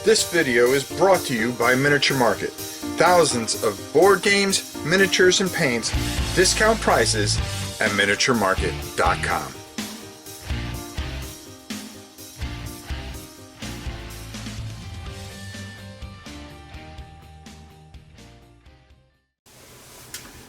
This video is brought to you by Miniature Market. Thousands of board games, miniatures, and paints, discount prices at miniaturemarket.com.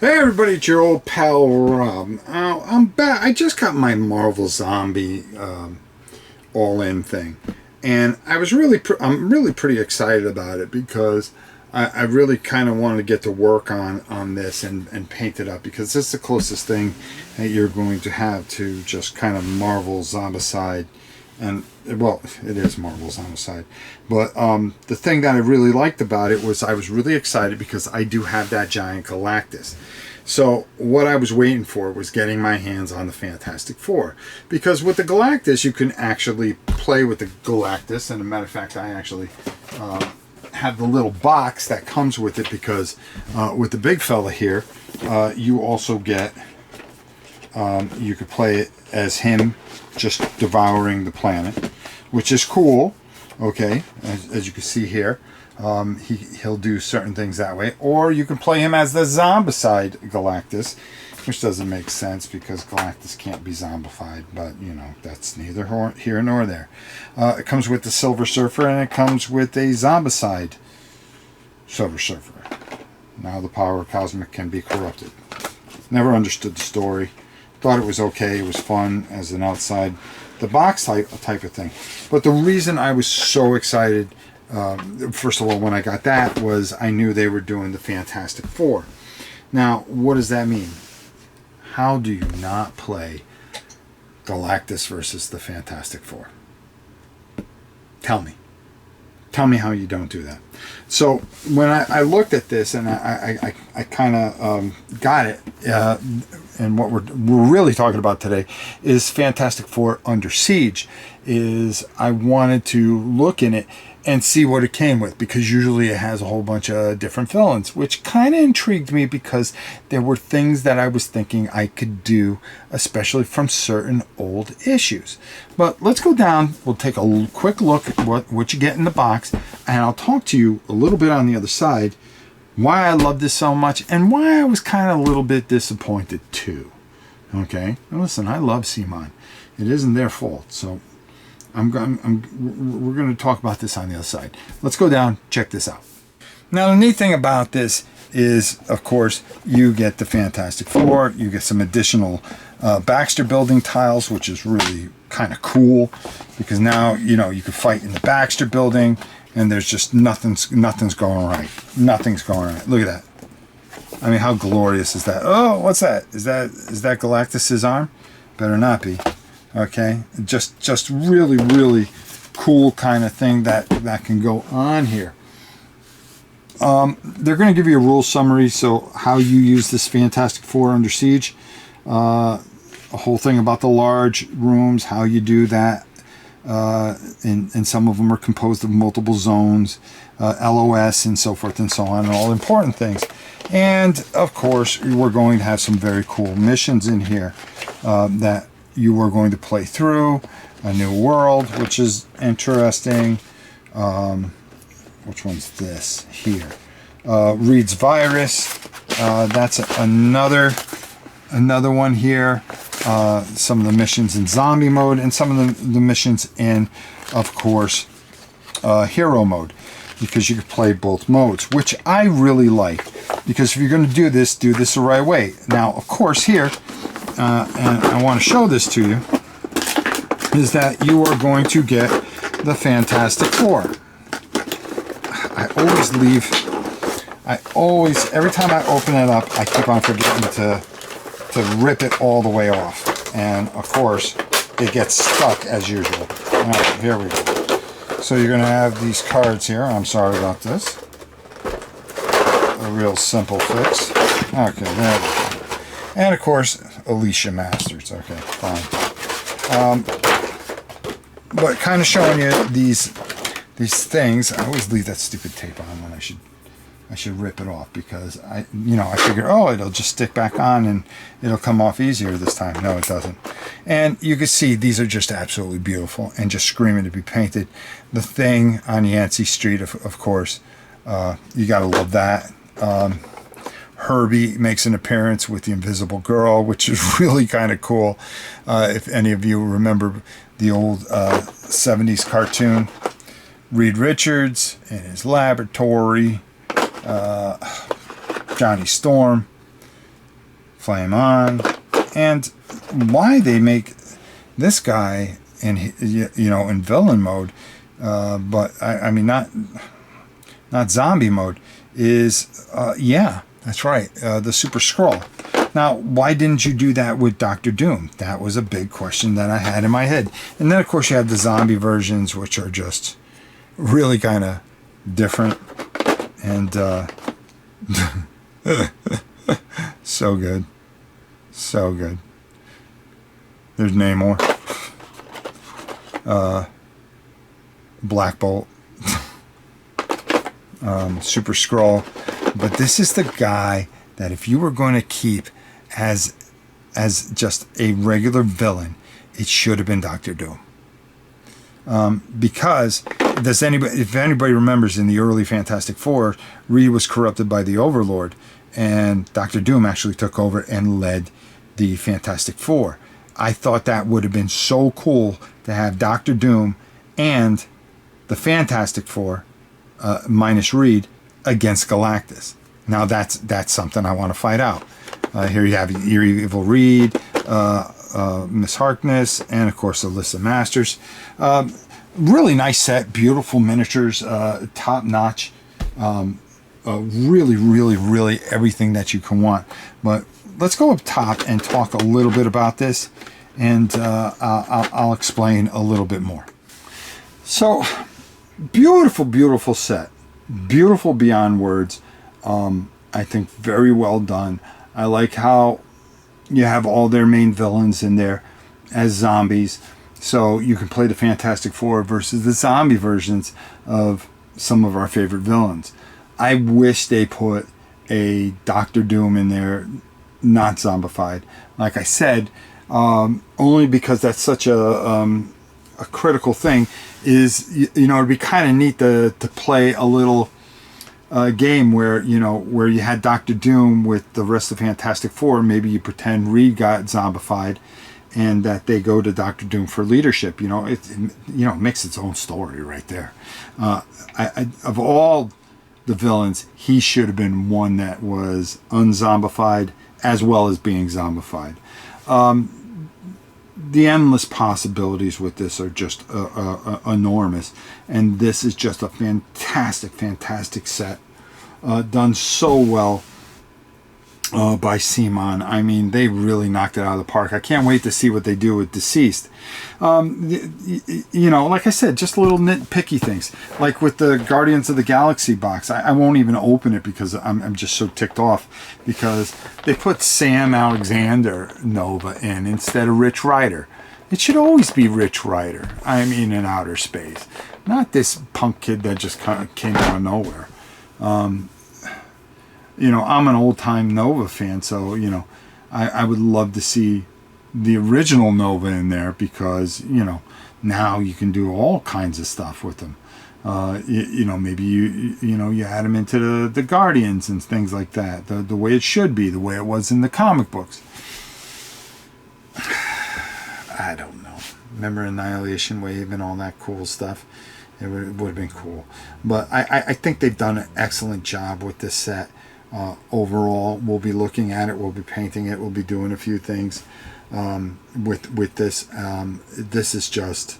Hey everybody, it's your old pal Rob. I'm back. I just got my Marvel Zombie all-in thing, and I'm really pretty excited about it because I really kind of wanted to get to work on this and paint it up, because this is the closest thing that you're going to have to just kind of Marvel Zombicide. And well, it is Marvel Zombicide, but the thing that I really liked about it was I was really excited because I do have that giant Galactus. So what I was waiting for was getting my hands on the Fantastic Four, because with the Galactus you can actually play with the Galactus, and as a matter of fact I actually have the little box that comes with it, because with the big fella here you also get you could play it as him just devouring the planet, which is cool. Okay, as you can see here, he'll do certain things that way, or you can play him as the Zombicide Galactus, which doesn't make sense because Galactus can't be zombified, but you know, that's neither here nor there. It comes with the Silver Surfer, and it comes with a Zombicide Silver Surfer. Now the power of Cosmic can be corrupted. Never understood the story. Thought it was okay, it was fun as an outside the box type of thing. But the reason I was so excited, first of all, when I got that, was I knew they were doing the Fantastic Four. Now, what does that mean? How do you not play Galactus versus the Fantastic Four? Tell me. Tell me how you don't do that. So when I looked at this, and I kind of got it, and what we're really talking about today is Fantastic Four Under Siege. Is I wanted to look in it and see what it came with, because usually it has a whole bunch of different villains, which kind of intrigued me because there were things that I was thinking I could do, especially from certain old issues. But let's go down, we'll take a quick look at what you get in the box, and I'll talk to you a little bit on the other side why I love this so much and why I was kind of a little bit disappointed too. Okay, now listen, I love CMON. It isn't their fault, so we're going to talk about this on the other side. Let's go down, check this out. Now the neat thing about this is, of course, you get the Fantastic Four, you get some additional Baxter building tiles, which is really kind of cool, because now you know you can fight in the Baxter building and there's just nothing's going right. Nothing's going right. Look at that. I mean, how glorious is that? Oh, what's that? Is that Galactus's arm? Better not be. Okay, just really cool kind of thing that can go on here. They're going to give you a rule summary, so how you use this Fantastic Four Under Siege, a whole thing about the large rooms, how you do that, and some of them are composed of multiple zones, LOS and so forth and so on, and all important things. And of course we're going to have some very cool missions in here that you are going to play through. A new world, which is interesting. Which one's this here? Reed's Virus. That's another one here. Some of the missions in zombie mode, and some of the missions in, of course, hero mode, because you can play both modes, which I really like, because if you're going to do this the right way. Now, of course, here, and I want to show this to you, is that you are going to get the Fantastic Four. Every time I open it up, I keep on forgetting to rip it all the way off. And of course, it gets stuck as usual. All right, here we go. So you're going to have these cards here. I'm sorry about this. A real simple fix. Okay, there we go. And of course, Alicia Masters. Okay, fine. But kind of showing you these things. I always leave that stupid tape on when I should I should rip it off because I figured, oh, it'll just stick back on and it'll come off easier this time. No, it doesn't. And you can see these are just absolutely beautiful and just screaming to be painted. The Thing on Yancey Street, of course, you got to love that. Herbie makes an appearance with the Invisible Girl, which is really kind of cool. If any of you remember the old 70s cartoon, Reed Richards in his laboratory, Johnny Storm, Flame On, and why they make this guy in in villain mode, but I mean not zombie mode is yeah, that's right, the Super Skrull. Now, why didn't you do that with Doctor Doom? That was a big question that I had in my head. And then of course you have the zombie versions, which are just really kind of different and so good, so good. There's Namor, Black Bolt, Super Skrull. But this is the guy that if you were going to keep as just a regular villain, it should have been Doctor Doom. Because if anybody remembers, in the early Fantastic Four, Reed was corrupted by the Overlord, and Doctor Doom actually took over and led the Fantastic Four. I thought that would have been so cool to have Doctor Doom and the Fantastic Four, minus Reed, against Galactus. Now that's something I want to fight out. Here you have Evil Reed, Miss Harkness, and of course Alyssa Masters. Really nice set, beautiful miniatures, top notch. Really everything that you can want. But let's go up top and talk a little bit about this, and I'll explain a little bit more. So, beautiful set. Beautiful beyond words. I think very well done. I like how you have all their main villains in there as zombies, so you can play the Fantastic Four versus the zombie versions of some of our favorite villains. I wish they put a Doctor Doom in there, not zombified. Like I said, only because that's such a critical thing. Is it'd be kind of neat to play a little game where you had Doctor Doom with the rest of Fantastic Four. Maybe you pretend Reed got zombified, and that they go to Doctor Doom for leadership. It makes its own story right there. Of all the villains, he should have been one that was unzombified as well as being zombified. The endless possibilities with this are just enormous, and this is just a fantastic set, done so well by Simon. I mean, they really knocked it out of the park. I can't wait to see what they do with Deceased. Like I said, just little nitpicky things, like with the Guardians of the Galaxy box. I won't even open it because I'm just so ticked off because they put Sam Alexander Nova in instead of Rich Rider. It should always be Rich Rider. I mean, in outer space, not this punk kid that just kind of came out of nowhere. I'm an old-time Nova fan, so I would love to see the original Nova in there because now you can do all kinds of stuff with them. Maybe you add them into the Guardians and things like that, the way it should be, the way it was in the comic books. I don't know. Remember Annihilation Wave and all that cool stuff? It would have been cool. But I think they've done an excellent job with this set. Overall, we'll be looking at it, we'll be painting it, we'll be doing a few things with this. This is just,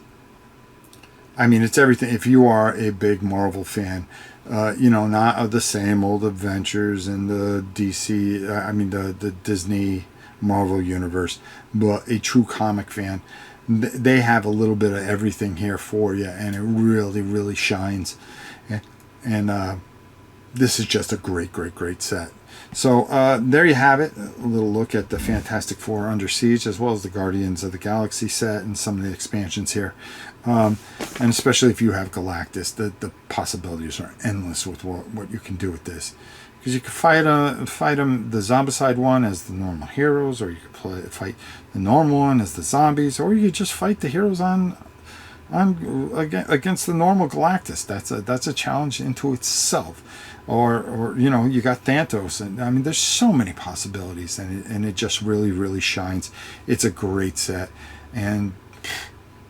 it's everything. If you are a big Marvel fan, not of the same old adventures and the DC, the Disney Marvel universe, but a true comic fan, they have a little bit of everything here for you, and it really shines. And this is just a great, great, great set. So there you have it. A little look at the Fantastic Four Under Siege, as well as the Guardians of the Galaxy set and some of the expansions here. And especially if you have Galactus, the possibilities are endless with what you can do with this. Because you could fight them, the Zombicide one as the normal heroes, or you could fight the normal one as the zombies, or you could just fight the heroes against the normal Galactus. That's a challenge into itself. Or you got Thanos, and I mean there's so many possibilities, and it just really, really shines. It's a great set, and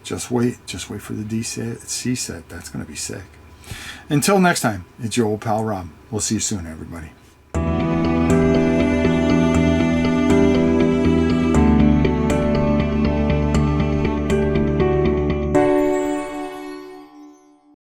just wait for the DC set. That's going to be sick. Until next time, it's your old pal Rob. We'll see you soon, everybody.